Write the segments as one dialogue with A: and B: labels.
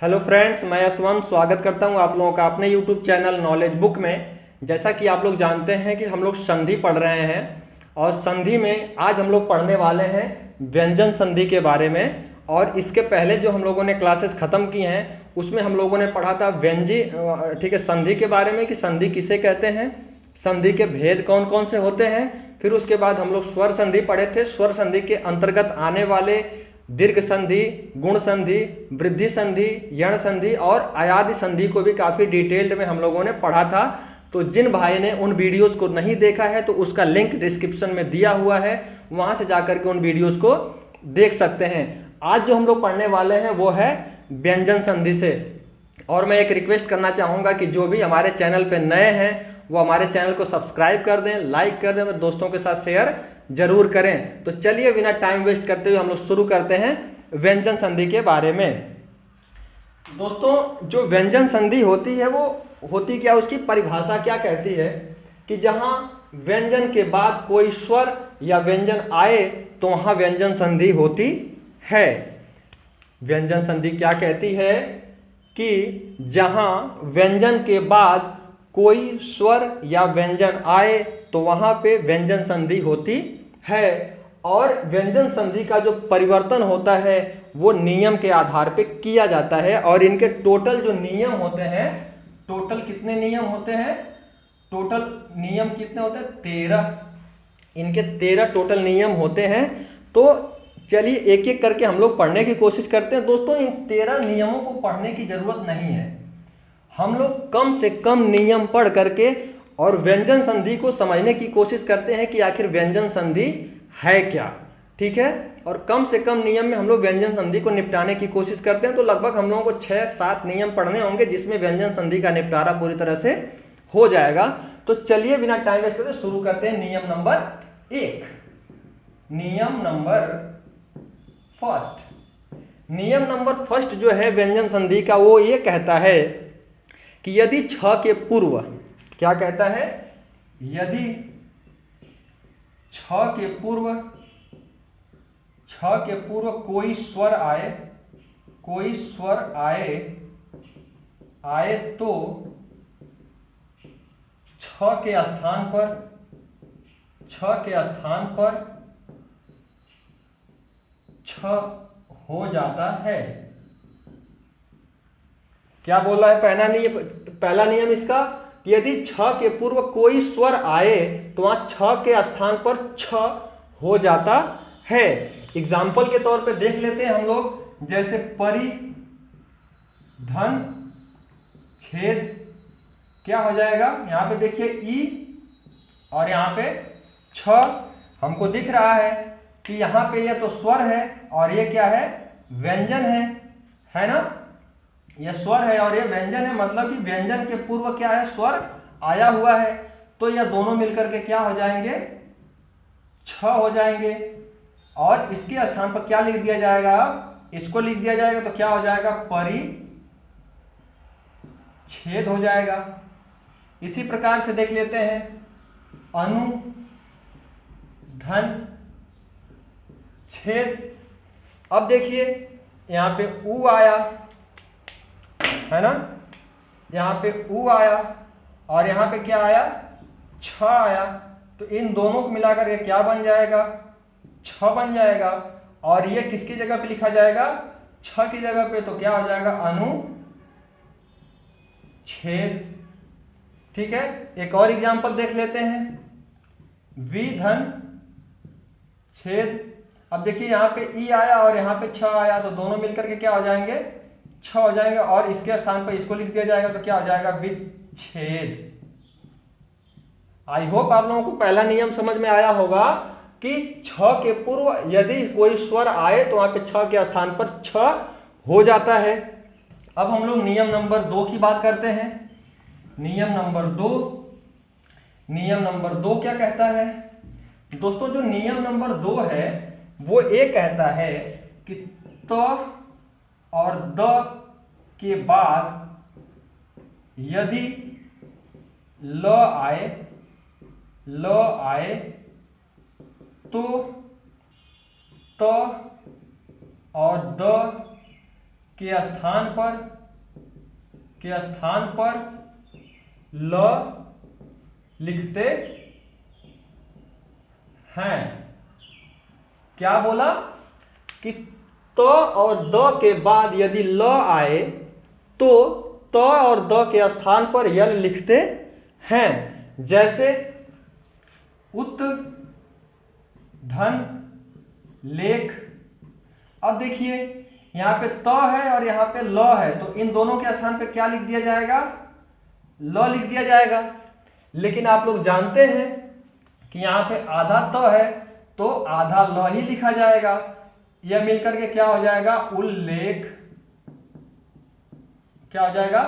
A: Hello friends, मैं यशवंत स्वागत करता हूं आप लोगों का अपने यूट्यूब चैनल नॉलेज बुक में। जैसा कि आप लोग जानते हैं कि हम लोग संधि पढ़ रहे हैं और संधि में आज हम लोग पढ़ने वाले हैं व्यंजन संधि के बारे में। और इसके पहले जो हम लोगों ने क्लासेस ख़त्म की हैं उसमें हम लोगों ने पढ़ा था ठीक है, संधि के बारे में कि संधि किसे कहते हैं, संधि के भेद कौन कौन से होते हैं। फिर उसके बाद हम लोग स्वर संधि पढ़े थे। स्वर संधि के अंतर्गत आने वाले दीर्घ संधि, गुण संधि, वृद्धि संधि, यण संधि और अयादि संधि को भी काफ़ी डिटेल्ड में हम लोगों ने पढ़ा था। तो जिन भाई ने उन वीडियोज़ को नहीं देखा है तो उसका लिंक डिस्क्रिप्शन में दिया हुआ है, वहाँ से जाकर के उन वीडियोज़ को देख सकते हैं। आज जो हम लोग पढ़ने वाले हैं वो है व्यंजन संधि से। और मैं एक रिक्वेस्ट करना चाहूँगा कि जो भी हमारे चैनल पे नए हैं वो हमारे चैनल को सब्सक्राइब कर दें, लाइक कर दें और दोस्तों के साथ शेयर जरूर करें। तो चलिए बिना टाइम वेस्ट करते हुए हम लोग शुरू करते हैं व्यंजन संधि के बारे में। दोस्तों, जो व्यंजन संधि होती है वो होती क्या, उसकी परिभाषा क्या कहती है कि जहां व्यंजन के बाद कोई स्वर या व्यंजन आए तो वहां व्यंजन संधि होती है। व्यंजन संधि क्या कहती है कि जहां व्यंजन के बाद कोई स्वर या व्यंजन आए तो वहां पे व्यंजन संधि होती है। और व्यंजन संधि का जो परिवर्तन होता है वो नियम के आधार पे किया जाता है। और इनके टोटल जो नियम होते हैं, टोटल कितने नियम होते हैं, टोटल नियम कितने होते हैं, 13। इनके 13 टोटल नियम होते हैं। तो चलिए एक एक करके हम लोग पढ़ने की कोशिश करते हैं। दोस्तों, इन 13 नियमों को पढ़ने की जरूरत नहीं है। हम लोग कम से कम नियम पढ़ करके और व्यंजन संधि को समझने की कोशिश करते हैं कि आखिर व्यंजन संधि है क्या। ठीक है, और कम से कम नियम में हम लोग व्यंजन संधि को निपटाने की कोशिश करते हैं। तो लगभग हम लोगों को 6-7 नियम पढ़ने होंगे जिसमें व्यंजन संधि का निपटारा पूरी तरह से हो जाएगा। तो चलिए बिना टाइम वेस्ट करते शुरू करते हैं नियम नंबर 1। नियम नंबर फर्स्ट जो है व्यंजन संधि का, वो ये कहता है कि यदि छ के पूर्व, क्या कहता है, यदि छ के पूर्व कोई स्वर आए तो छ के स्थान पर छ हो जाता है। क्या बोला है पहला नियम इसका, यदि छ के पूर्व कोई स्वर आए तो वहां छ के स्थान पर छ हो जाता है। एग्जाम्पल के तौर पे देख लेते हैं हम लोग, जैसे परि, धन, छेद, क्या हो जाएगा, यहां पे देखिए ई और यहां पे छ। हमको दिख रहा है कि यहां पे ये तो स्वर है और ये क्या है, व्यंजन है ना। यह स्वर है और ये व्यंजन है, मतलब कि व्यंजन के पूर्व क्या है, स्वर आया हुआ है। तो यह दोनों मिलकर के क्या हो जाएंगे, छ हो जाएंगे। और इसके स्थान पर क्या लिख दिया जाएगा, इसको लिख दिया जाएगा तो क्या हो जाएगा, परि छेद हो जाएगा। इसी प्रकार से देख लेते हैं अनु, धन, छेद। अब देखिए यहां पे उ आया है ना, यहां पे उ आया और यहां पे क्या आया, छ आया। तो इन दोनों को मिलाकर ये क्या बन जाएगा, छ बन जाएगा। और ये किसकी जगह पे लिखा जाएगा, छ की जगह पे, तो क्या हो जाएगा, अनु छेद। ठीक है, एक और एग्जांपल देख लेते हैं, वि, धन, छेद। अब देखिए यहां पे ई आया और यहां पे छ आया, तो दोनों मिलकर के क्या हो जाएंगे, छ हो जाएगा। और इसके स्थान पर इसको लिख दिया जाएगा तो क्या हो जाएगा, विच्छेद। आई होप आप लोगों को पहला नियम समझ में आया होगा कि छ के पूर्व यदि कोई स्वर आए तो वहां पे छ के स्थान पर छ हो जाता है। अब हम लोग नियम नंबर 2 की बात करते हैं। नियम नंबर 2 क्या कहता है दोस्तों, जो नियम नंबर 2 है वो ये कहता है कि त और द के बाद यदि ल आए तो त और द के स्थान पर ल लिखते हैं। क्या बोला कि त और द के बाद यदि ल आए तो त और द के स्थान पर यल लिखते हैं। जैसे उत, धन, लेख। अब देखिए यहां पे त है और यहां पे ल है, तो इन दोनों के स्थान पे क्या लिख दिया जाएगा? ल लिख दिया जाएगा। लेकिन आप लोग जानते हैं कि यहां पे आधा त है तो आधा ल ही लिखा जाएगा। यह मिलकर के क्या हो जाएगा? उल्लेख। क्या हो जाएगा?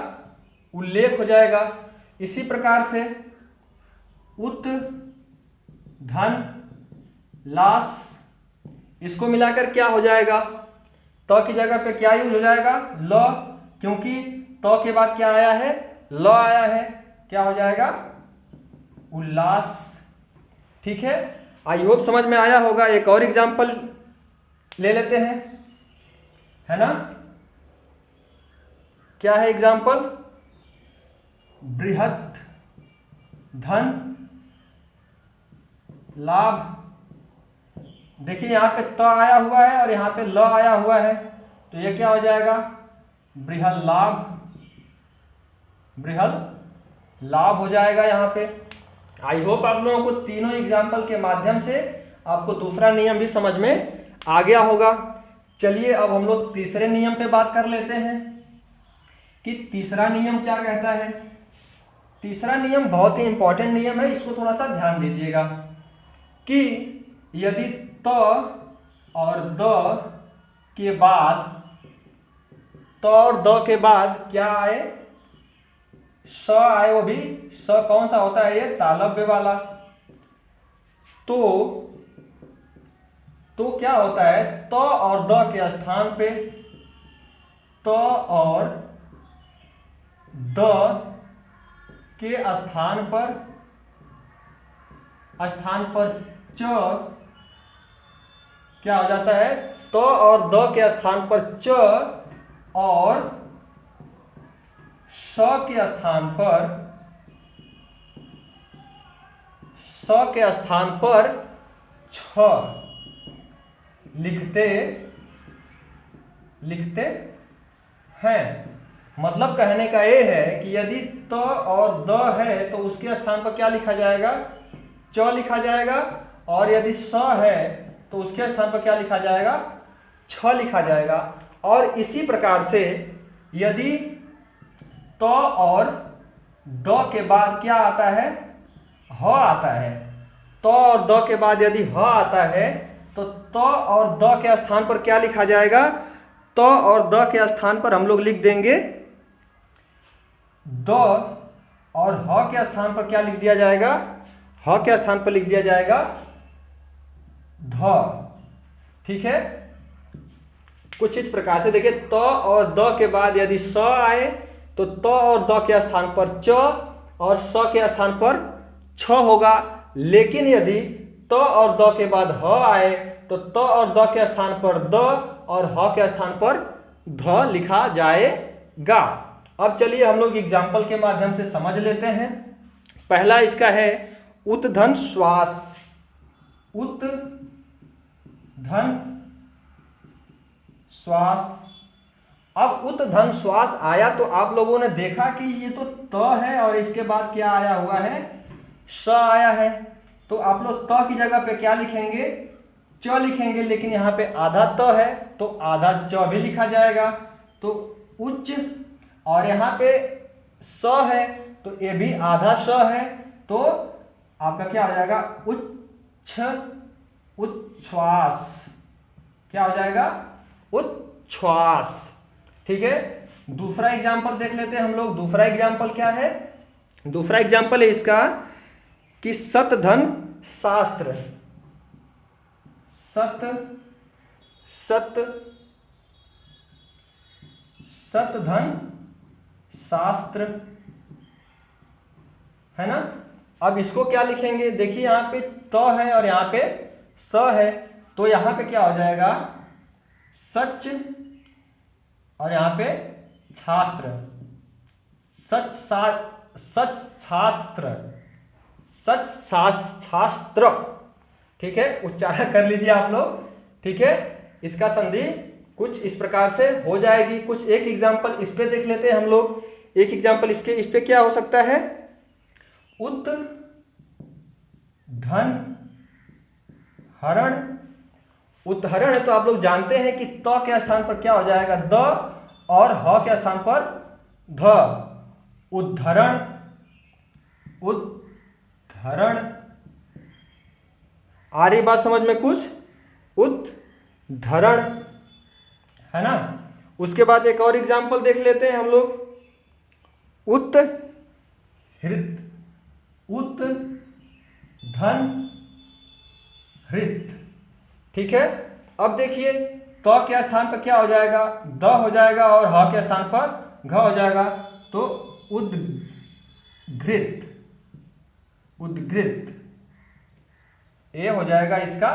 A: उल्लेख हो जाएगा। इसी प्रकार से उत, धन, लाश, इसको मिलाकर क्या हो जाएगा? त की जगह पे क्या यूज हो जाएगा? ल, क्योंकि त के बाद क्या आया है? ल आया है। क्या हो जाएगा? उल्लास। ठीक है, आई होप समझ में आया होगा। एक और एग्जांपल ले लेते हैं, है ना? क्या है एग्जांपल? बृहत, धन, लाभ। देखिए यहां पे त आया हुआ है और यहां पे ल आया हुआ है, तो ये क्या हो जाएगा? बृहल लाभ। बृहल लाभ हो जाएगा यहां पे। आई होप आप लोगों को तीनों एग्जाम्पल के माध्यम से आपको दूसरा नियम भी समझ में आ गया होगा। चलिए अब हम लोग तीसरे नियम पे बात कर लेते हैं कि तीसरा नियम क्या कहता है। तीसरा नियम बहुत ही इंपॉर्टेंट नियम है, इसको थोड़ा सा ध्यान दीजिएगा कि यदि त और द के बाद, त और द के बाद क्या आए? स आए, वो भी स कौन सा होता है? ये तालव्य वाला। तो क्या होता है? त और द के स्थान पे, त और द के स्थान पर च क्या हो जाता है? त और द के स्थान पर च और स के स्थान पर छ लिखते हैं। मतलब कहने का ये है कि यदि त और द है तो उसके स्थान पर क्या लिखा जाएगा? च लिखा जाएगा, और यदि स है तो उसके स्थान पर क्या लिखा जाएगा? छ लिखा जाएगा। और इसी प्रकार से यदि त और द के बाद क्या आता है? ह आता है। त और द के बाद यदि ह आता है तो त और द के स्थान पर क्या लिखा जाएगा? त और द के स्थान पर हम लोग लिख देंगे द, और ह के स्थान पर क्या लिख दिया जाएगा? ह के स्थान पर लिख दिया जाएगा ध। ठीक है, कुछ इस प्रकार से देखिए, त और द के बाद यदि स आए तो त और द के स्थान पर च और स के स्थान पर छ होगा। लेकिन यदि त और द के बाद ह आए तो त और द के स्थान पर द और ह के स्थान पर ध लिखा जाएगा। अब चलिए हम लोग एग्जाम्पल के माध्यम से समझ लेते हैं। पहला इसका है उत्धन श्वास। उत, धन, श्वास। अब उत, धन, श्वास आया तो आप लोगों ने देखा कि ये तो त है और इसके बाद क्या आया हुआ है? स आया है। तो आप लोग त की जगह पे क्या लिखेंगे? च लिखेंगे। लेकिन यहाँ पे आधा त है तो आधा च भी लिखा जाएगा, तो उच्च। और यहाँ पे स है तो ये भी आधा स है, तो आपका क्या हो जाएगा? उच्छ, उच्छ्वास। क्या हो जाएगा? उच्छ्वास। ठीक है, दूसरा एग्जाम्पल देख लेते हैं हम लोग। दूसरा एग्जाम्पल क्या है? दूसरा एग्जाम्पल है इसका कि सत, धन, शास्त्र। सत, धन, शास्त्र, है ना? अब इसको क्या लिखेंगे? देखिए यहाँ पे त है और यहाँ पे स है, तो यहाँ पे क्या हो जाएगा? सच, और यहाँ पे छात्र, छात्र, ठीक है, उच्चारण कर लीजिए आप लोग, ठीक है। इसका संधि कुछ इस प्रकार से हो जाएगी। कुछ एक एग्जाम्पल इस पे देख लेते हैं हम लोग। एक एग्जाम्पल इस पे क्या हो सकता है, उत धन हरण। उत्हरण है तो आप लोग जानते हैं कि त के स्थान पर क्या हो जाएगा, द, और ह के स्थान पर ध। उद्धरण, उद्धरण, आ रही बात समझ में कुछ, उद्धरण, है ना। उसके बाद एक और एग्जाम्पल देख लेते हैं हम लोग, उत्हृत, उत धन हृत, ठीक है। अब देखिए त के स्थान पर क्या हो जाएगा, द हो जाएगा, और ह के स्थान पर घ हो जाएगा, तो उद्घृत, उद्घृत, ये हो जाएगा इसका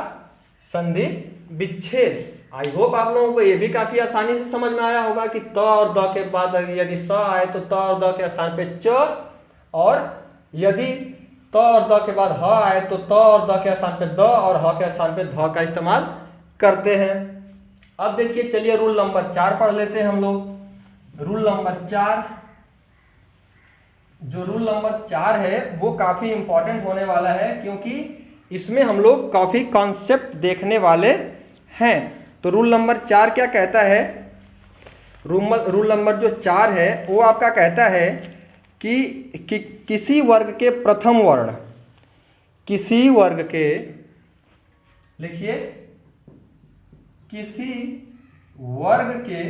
A: संधि विच्छेद। आई होप आप लोगों को ये भी काफी आसानी से समझ में आया होगा कि त और द के बाद यदि स आए तो त और द के स्थान पे च, और यदि त और द के बाद ह आए तो त और द के स्थान पे द, और ह के स्थान पे ध का इस्तेमाल करते हैं। अब देखिए, चलिए रूल नंबर 4 पढ़ लेते हैं हम लोग। रूल नंबर 4, जो रूल नंबर 4 है वो काफी इंपॉर्टेंट होने वाला है, क्योंकि इसमें हम लोग काफी कॉन्सेप्ट देखने वाले हैं। तो रूल नंबर 4 क्या कहता है, रूल नंबर जो 4 है वो आपका कहता है कि किसी वर्ग के प्रथम वर्ण, किसी वर्ग के, लिखिए, किसी वर्ग के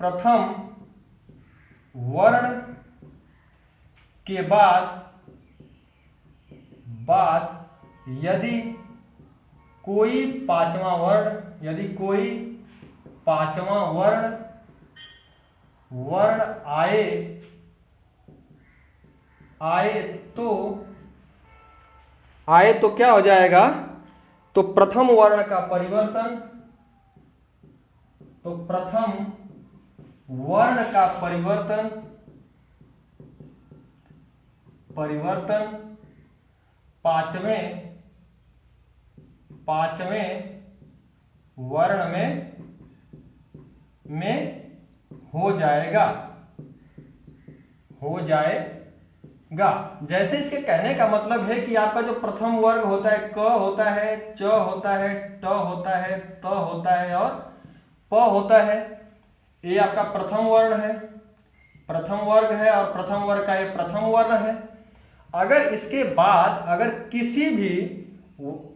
A: प्रथम वर्ण के बाद यदि कोई पांचवा वर्ण, यदि कोई पांचवा वर्ण आए तो क्या हो जाएगा, तो प्रथम वर्ण का परिवर्तन, तो प्रथम वर्ण का परिवर्तन पांचवें वर्ण में हो जाएगा। जैसे इसके कहने का मतलब है कि आपका जो प्रथम वर्ग होता है, क होता है, च होता है, ट होता है, त होता है और प होता है, ये आपका प्रथम वर्ण है, प्रथम वर्ग है, और प्रथम वर्ग का ये प्रथम वर्ण है। अगर इसके बाद अगर किसी भी,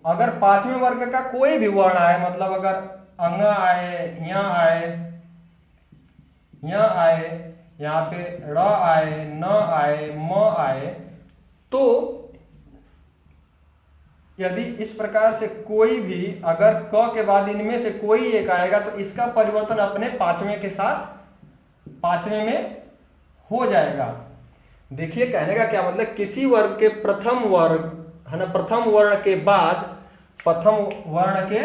A: अगर पांचवें वर्ग का कोई भी वर्ण आए, मतलब अगर अंग आए, यहाँ आए, यहाँ पे र आए, न आए, म आए, तो यदि इस प्रकार से कोई भी, अगर क के बाद इनमें से कोई एक आएगा तो इसका परिवर्तन अपने पांचवें के साथ पांचवें में हो जाएगा। देखिए कहने का क्या मतलब, किसी वर्ग के प्रथम वर्ग, है ना, प्रथम वर्ण के बाद, प्रथम वर्ण के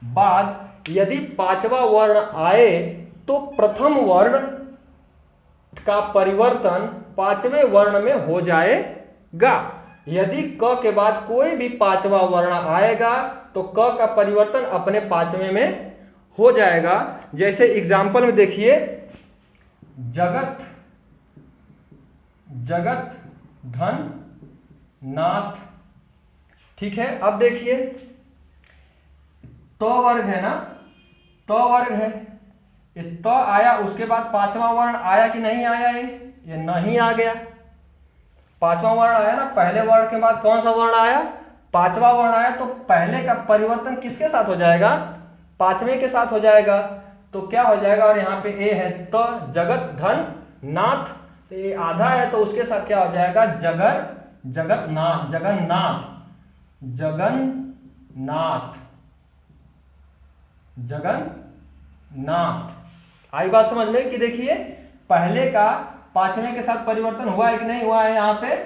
A: बाद यदि पांचवा वर्ण आए तो प्रथम वर्ण का परिवर्तन पांचवें वर्ण में हो जाएगा। यदि क के बाद कोई भी पांचवा वर्ण आएगा तो क का परिवर्तन अपने पांचवें में हो जाएगा। जैसे एग्जाम्पल में देखिए, जगत धन नाथ, ठीक है। अब देखिए तो वर्ग है ना, तो वर्ग है, ये तो आया, उसके बाद पांचवा वर्ण आया कि नहीं आया, ये नहीं आ गया। पांचवा वर्ण आया ना, पहले वर्ण के बाद कौन सा वर्ण आया, पांचवा वर्ण आया, तो पहले का परिवर्तन किसके साथ हो जाएगा, पांचवें के साथ हो जाएगा। तो क्या हो जाएगा, और यहाँ पे ए है तो जगत धन नाथ, तो ये आधा है तो उसके साथ क्या हो जाएगा, जगन्नाथ, जगन्नाथ। आई बात समझ में कि देखिए पहले का पांचवें के साथ परिवर्तन हुआ है कि नहीं हुआ है यहाँ पे,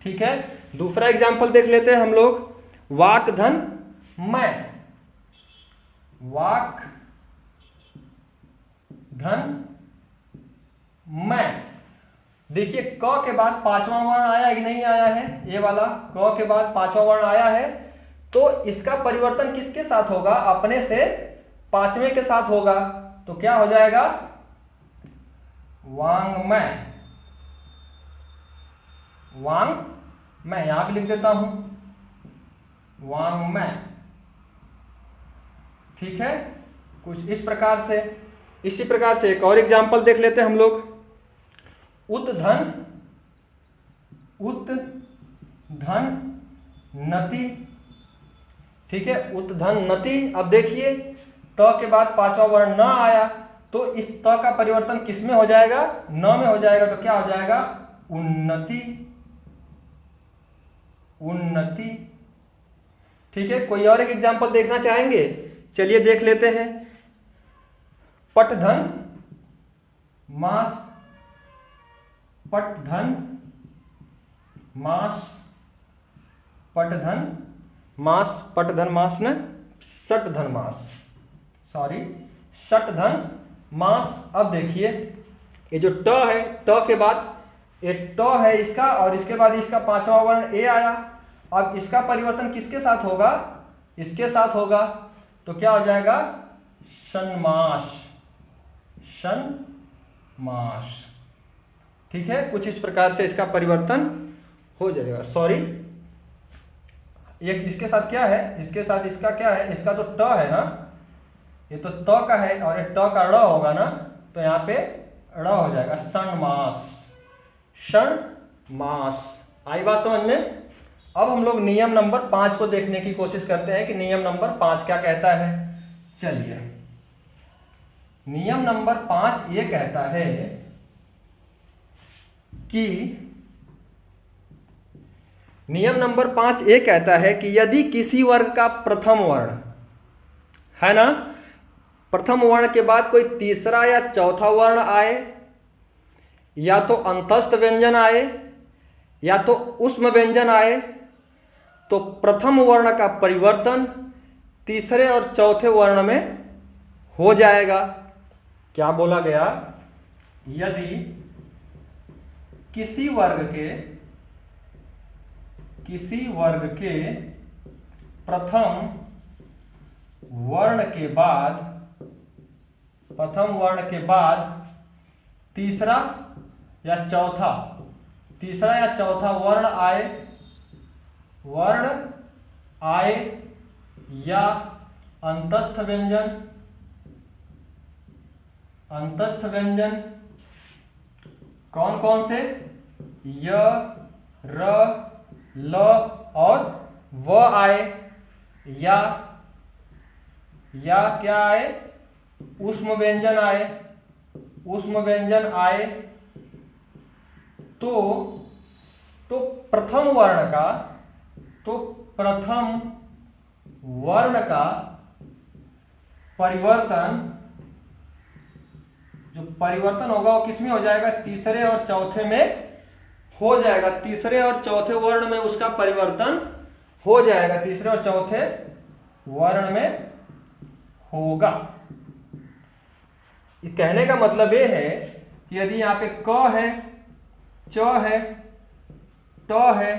A: ठीक है। दूसरा एग्जाम्पल देख लेते हैं हम लोग, वाक धन मैं, वाक धन मैं। देखिए क के बाद पांचवा वर्ण आया कि नहीं आया है, ये वाला क के बाद पांचवा वर्ण आया है, तो इसका परिवर्तन किसके साथ होगा, अपने से पांचवें के साथ होगा। तो क्या हो जाएगा, वांग्मय। मैं यहां भी लिख देता हूं वांग्मय। ठीक है, कुछ इस प्रकार से। इसी प्रकार से एक और एग्जांपल देख लेते हैं हम लोग। उत्धनति। ठीक है, उत्धनति। अब देखिए त के बाद पांचवा वर्ण न आया, तो इस त का परिवर्तन किस में हो जाएगा, न में हो जाएगा। तो क्या हो जाएगा, उन्नति। ठीक है, कोई और एक एग्जांपल देखना चाहेंगे, चलिए देख लेते हैं। पटधन मास। पटधन मास न षटधन मास, सॉरी षटधन मास। अब देखिए ये जो ट है, ट के बाद ये ट है इसका, और इसके बाद इसका पांचवा वर्ण ए आया। अब इसका परिवर्तन किसके साथ होगा, इसके साथ होगा। तो क्या हो जाएगा, षण्मास। ठीक है, कुछ इस प्रकार से इसका परिवर्तन हो जाएगा। सॉरी, एक इसके साथ क्या है, इसके साथ इसका क्या है, इसका तो ट है ना, ये तो त का है, और ये ट का ड़ होगा ना, तो यहाँ पे ड़ हो जाएगा, षण्मास। आई बात समझ में। अब हम लोग नियम नंबर 5 को देखने की कोशिश करते हैं कि नियम नंबर 5 क्या कहता है। चलिए, नियम नंबर 5 ये कहता है कि नियम नंबर 5 ये कहता है कि यदि किसी वर्ग का प्रथम वर्ण है ना, प्रथम वर्ण के बाद कोई तीसरा या चौथा वर्ण आए, या तो अंतस्थ व्यंजन आए या तो ऊष्म व्यंजन आए, तो प्रथम वर्ण का परिवर्तन तीसरे और चौथे वर्ण में हो जाएगा। क्या बोला गया, यदि किसी वर्ग के प्रथम वर्ण के बाद तीसरा या चौथा वर्ण आए या अंतस्थ व्यंजन कौन कौन से, य, र, ल और व आए, या क्या आए, ऊष्म व्यंजन आए, तो प्रथम वर्ण का परिवर्तन, जो परिवर्तन होगा वो किसमें हो जाएगा, तीसरे और चौथे में हो जाएगा। तीसरे और चौथे वर्ण में उसका परिवर्तन हो जाएगा, तीसरे और चौथे वर्ण में होगा। ये कहने का मतलब ये है कि यदि यहाँ पे क है, च है, ट है,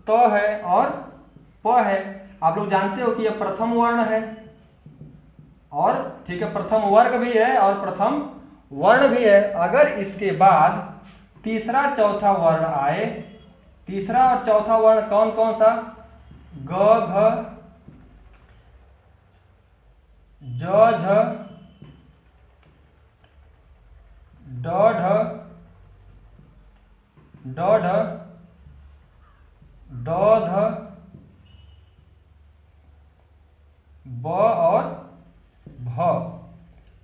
A: त है और प है, आप लोग जानते हो कि यह प्रथम वर्ण है, और ठीक है प्रथम वर्ग भी है और प्रथम वर्ण भी है। अगर इसके बाद तीसरा चौथा वर्ण आए, तीसरा और चौथा वर्ण कौन कौन सा, ग, घ, ज, झ, ड, ढ, द, ध, ब और भ,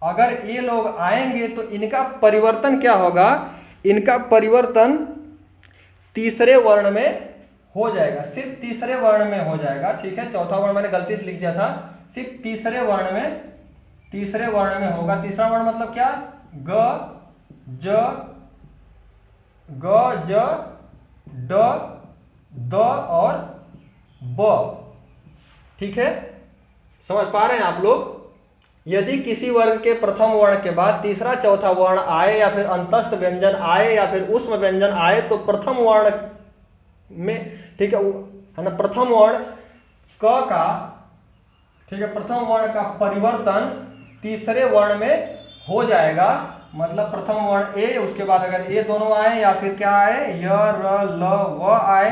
A: अगर ये लोग आएंगे तो इनका परिवर्तन क्या होगा, इनका परिवर्तन तीसरे वर्ण में हो जाएगा, सिर्फ तीसरे वर्ण में हो जाएगा। ठीक है, चौथा वर्ण मैंने गलती से लिख दिया था, सिर्फ तीसरे वर्ण में होगा। तीसरा वर्ण मतलब क्या, ग, ज, ड, द और ब। ठीक है, समझ पा रहे हैं आप लोग। यदि किसी वर्ग के प्रथम वर्ण के बाद तीसरा चौथा वर्ण आए या फिर अंतस्थ व्यंजन आए या फिर ऊष्म व्यंजन आए तो प्रथम वर्ण में, ठीक है ना, प्रथम वर्ण क का, ठीक है, प्रथम वर्ण का परिवर्तन तीसरे वर्ण में हो जाएगा। मतलब प्रथम वर्ण ए, उसके बाद अगर ए दोनों आए या फिर क्या आए, य र ल व आए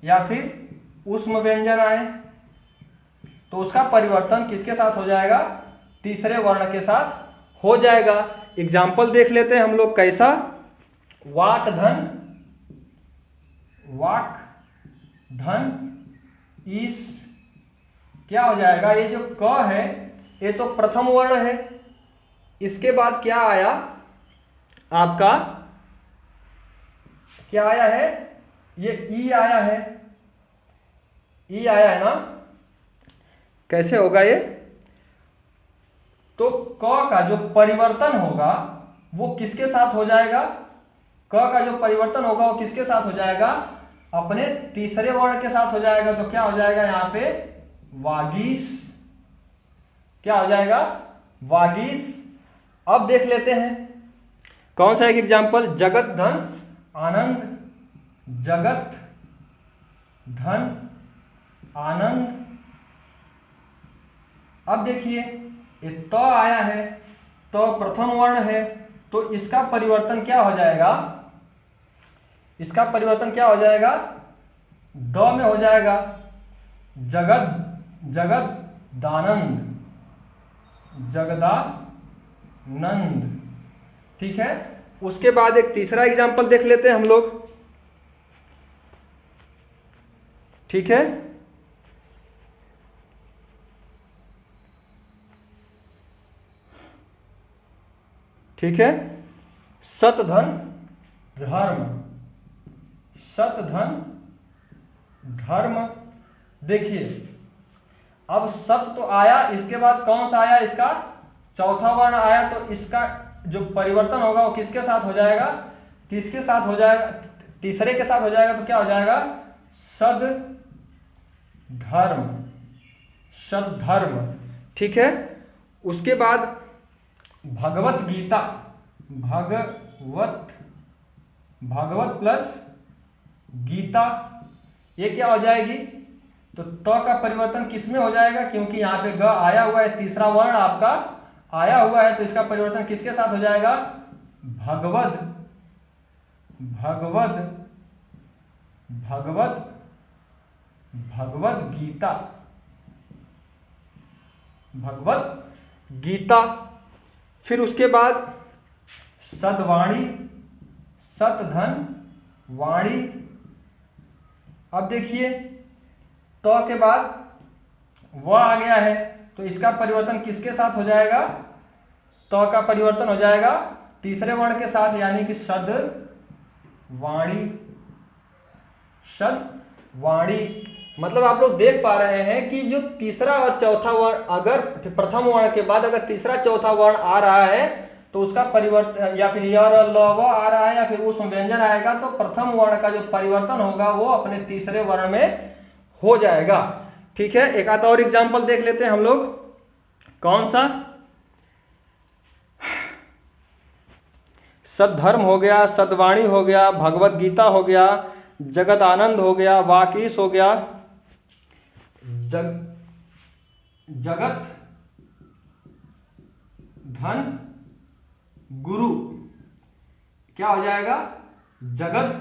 A: या फिर ऊष्म व्यंजन आए, तो उसका परिवर्तन किसके साथ हो जाएगा, तीसरे वर्ण के साथ हो जाएगा। एग्जाम्पल देख लेते हैं हम लोग कैसा। वाक धन, वाक धन ईस, क्या हो जाएगा, ये जो क है ये तो प्रथम वर्ण है, इसके बाद क्या आया आपका, क्या आया है, ये ई आया है, ई आया है ना। कैसे होगा ये, तो क का जो परिवर्तन होगा वो किसके साथ हो जाएगा, क का जो परिवर्तन होगा वो किसके साथ हो जाएगा, अपने तीसरे वर्ण के साथ हो जाएगा। तो क्या हो जाएगा यहाँ पे, वागीश, क्या हो जाएगा, वागीश। अब देख लेते हैं कौन सा एक एग्जाम्पल, जगत धन आनंद, जगत धन आनंद। अब देखिए ये त आया है, तो प्रथम वर्ण है, तो इसका परिवर्तन क्या हो जाएगा, इसका परिवर्तन क्या हो जाएगा, द में हो जाएगा, जगत, जगत दानंद, जगदानंद। ठीक है, उसके बाद एक तीसरा एग्जाम्पल देख लेते हैं हम लोग। ठीक है, ठीक है, सतधन धर्म, सतधन धर्म। देखिए अब सत तो आया, इसके बाद कौन सा आया, इसका चौथा वर्ण आया, तो इसका जो परिवर्तन होगा वो किसके साथ हो जाएगा, किसके साथ हो जाएगा, तीसरे के साथ हो जाएगा। तो क्या हो जाएगा, सद धर्म, सद धर्म। ठीक है, उसके बाद भगवत गीता, भगवत, भगवत प्लस गीता, ये क्या हो जाएगी, तो त का परिवर्तन किस में हो जाएगा, क्योंकि यहाँ पे ग आया हुआ है, तीसरा वर्ण आपका आया हुआ है, तो इसका परिवर्तन किसके साथ हो जाएगा, भगवत, भगवत, भगवत, भगवत गीता, भगवत गीता। फिर उसके बाद सदवाणी, सतधन वाणी। अब देखिए तो के बाद व आ गया है, तो इसका परिवर्तन किसके साथ हो जाएगा, तो का परिवर्तन हो जाएगा तीसरे वर्ण के साथ, यानी कि सद वाणी, सद वाणी। मतलब आप लोग देख पा रहे हैं कि जो तीसरा और चौथा वर्ण, अगर प्रथम वर्ण के बाद अगर तीसरा चौथा वर्ण आ रहा है तो उसका परिवर्तन, या फिर य र ल व आ रहा है या फिर उस व्यंजन आएगा, तो प्रथम वर्ण का जो परिवर्तन होगा वो अपने तीसरे वर्ण में हो जाएगा। ठीक है, एक आधा और एग्जाम्पल देख लेते हैं हम लोग। कौन सा, सद्धर्म हो गया, सदवाणी हो गया, भगवत गीता हो गया, जगत आनंद हो गया, वाकीश हो गया, जगत धन गुरु, क्या हो जाएगा, जगत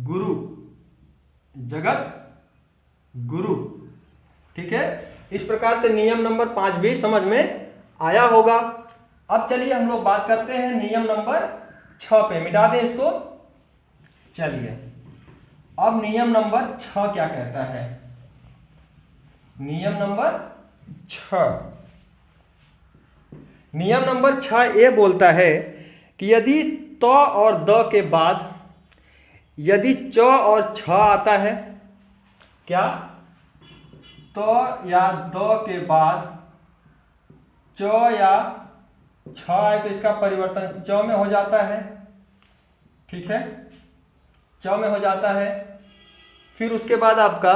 A: गुरु, जगत गुरु। ठीक है, इस प्रकार से नियम नंबर 5 भी समझ में आया होगा। अब चलिए हम लोग बात करते हैं नियम नंबर 6 पे, मिटा दें इसको। चलिए अब नियम नंबर 6 क्या कहता है, नियम नंबर 6, नियम नंबर 6 ये बोलता है कि यदि त और द के बाद यदि च और छ आता है, क्या, त या द के बाद च या छ आए तो इसका परिवर्तन च में हो जाता है। ठीक है, च में हो जाता है। फिर उसके बाद आपका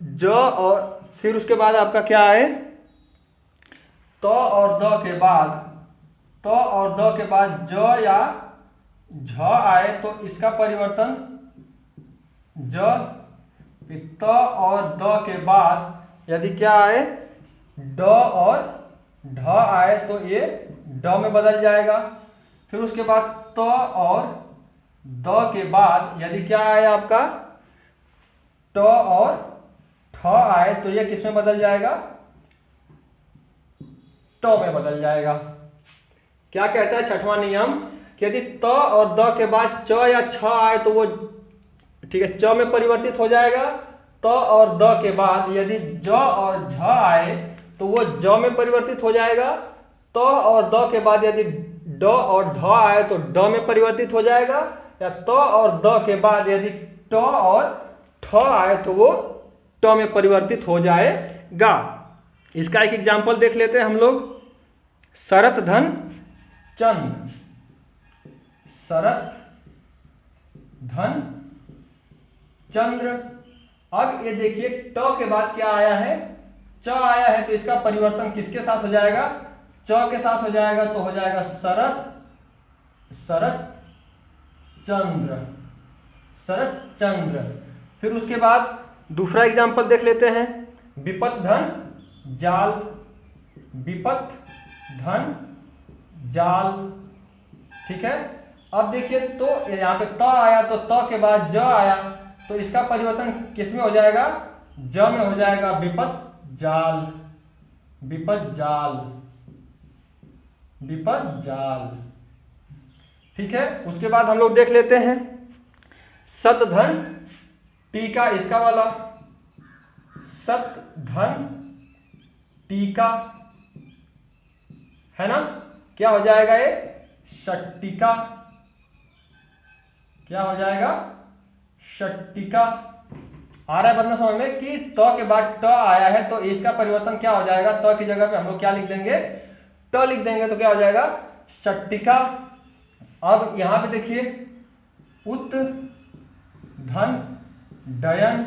A: ज और फिर उसके बाद आपका क्या आए, तो और द के बाद, तो और द के बाद ज या झ आए तो इसका परिवर्तन ज। फिर त और द के बाद यदि क्या आए, ड और ढ आए तो ये ड में बदल जाएगा। फिर उसके बाद त और द के बाद यदि क्या आए आपका, ट और ठ आए तो ये किस में बदल जाएगा, ट में बदल जाएगा। क्या कहता है छठवां नियम कि यदि त और द के बाद च या छ आए तो वो ठीक है च में परिवर्तित हो जाएगा। त और द के बाद यदि ज और झ आए तो वो ज में परिवर्तित हो जाएगा। त और द के बाद यदि ड और ढ आए तो ड में परिवर्तित हो जाएगा। या त और द के बाद यदि ट और ठ आए तो वो ट में परिवर्तित हो जाएगा। इसका एक एग्जाम्पल देख लेते हैं हम लोग। शरत धन चंद्र, शरत धन चंद्र। अब ये देखिए ट के बाद क्या आया है, च आया है तो इसका परिवर्तन किसके साथ हो जाएगा, च के साथ हो जाएगा। तो हो जाएगा शरत, शरत चंद्र, शरत चंद्र। फिर उसके बाद दूसरा एग्जाम्पल देख लेते हैं। विपत धन जाल, विपत धन जाल। ठीक है, अब देखिए तो यहाँ पे त आया तो त के बाद ज आया तो इसका परिवर्तन किस में हो जाएगा, ज में हो जाएगा। विपत जाल, विपत जाल, विपत जाल। ठीक है, उसके बाद हम लोग देख लेते हैं सत धन टीका, इसका वाला सत धन टीका है ना। क्या हो जाएगा ये, षट्टिका। क्या हो जाएगा, षट्टिका। आ रहा है बंदा समझ में कि त के बाद ट आया है तो इसका परिवर्तन क्या हो जाएगा, त की जगह पे हम लोग क्या लिख देंगे, ट लिख देंगे तो क्या हो जाएगा, षट्टिका। अब यहां पे देखिए उत धन डयन।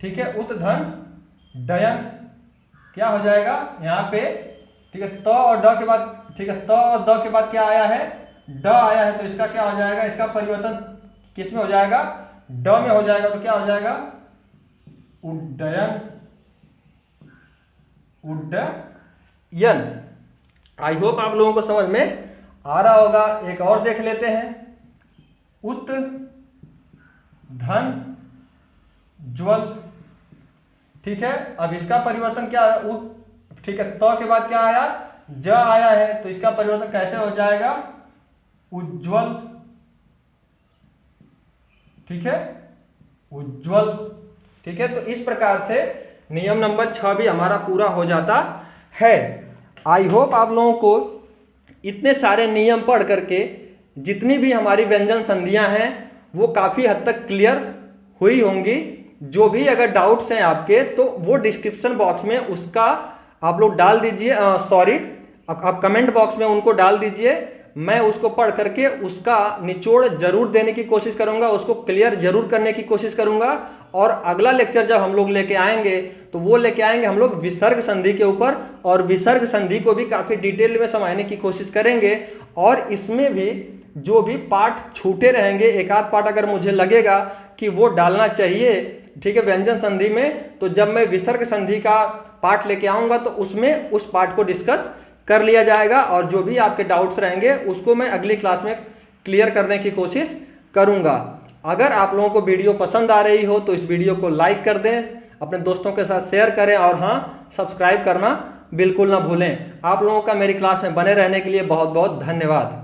A: ठीक है, उत धन डयन। क्या हो जाएगा यहाँ पे, ठीक है, त और ड के बाद, ठीक है, त और द के बाद क्या आया है, ड आया है तो इसका क्या हो जाएगा, इसका परिवर्तन किस में हो जाएगा, ड में हो जाएगा। तो क्या हो जाएगा, उड्डयन, उड्डयन। आई होप आप लोगों को समझ में आ रहा होगा। एक और देख लेते हैं, उत धन ज्वल। ठीक है, अब इसका परिवर्तन क्या है, ठीक है, त के बाद क्या आया, ज आया है तो इसका परिवर्तन कैसे हो जाएगा, उज्ज्वल। ठीक है, उज्ज्वल। ठीक है, तो इस प्रकार से नियम नंबर 6 भी हमारा पूरा हो जाता है। आई होप आप लोगों को इतने सारे नियम पढ़ करके जितनी भी हमारी व्यंजन संधियां हैं वो काफ़ी हद तक क्लियर हुई होंगी। जो भी अगर डाउट्स हैं आपके तो वो डिस्क्रिप्शन बॉक्स में उसका आप लोग डाल दीजिए, सॉरी आप कमेंट बॉक्स में उनको डाल दीजिए। मैं उसको पढ़ करके उसका निचोड़ जरूर देने की कोशिश करूंगा, उसको क्लियर जरूर करने की कोशिश करूंगा। और अगला लेक्चर जब हम लोग लेके आएंगे तो वो लेके आएंगे हम लोग विसर्ग संधि के ऊपर, और विसर्ग संधि को भी काफ़ी डिटेल में समझने की कोशिश करेंगे। और इसमें भी जो भी पार्ट छूटे रहेंगे, एक आध पार्ट अगर मुझे लगेगा कि वो डालना चाहिए, ठीक है, व्यंजन संधि में, तो जब मैं विसर्ग संधि का पार्ट लेके आऊँगा तो उसमें उस पार्ट को डिस्कस कर लिया जाएगा। और जो भी आपके डाउट्स रहेंगे उसको मैं अगली क्लास में क्लियर करने की कोशिश करूंगा। अगर आप लोगों को वीडियो पसंद आ रही हो तो इस वीडियो को लाइक कर दें, अपने दोस्तों के साथ शेयर करें, और हाँ, सब्सक्राइब करना बिल्कुल ना भूलें। आप लोगों का मेरी क्लास में बने रहने के लिए बहुत बहुत धन्यवाद।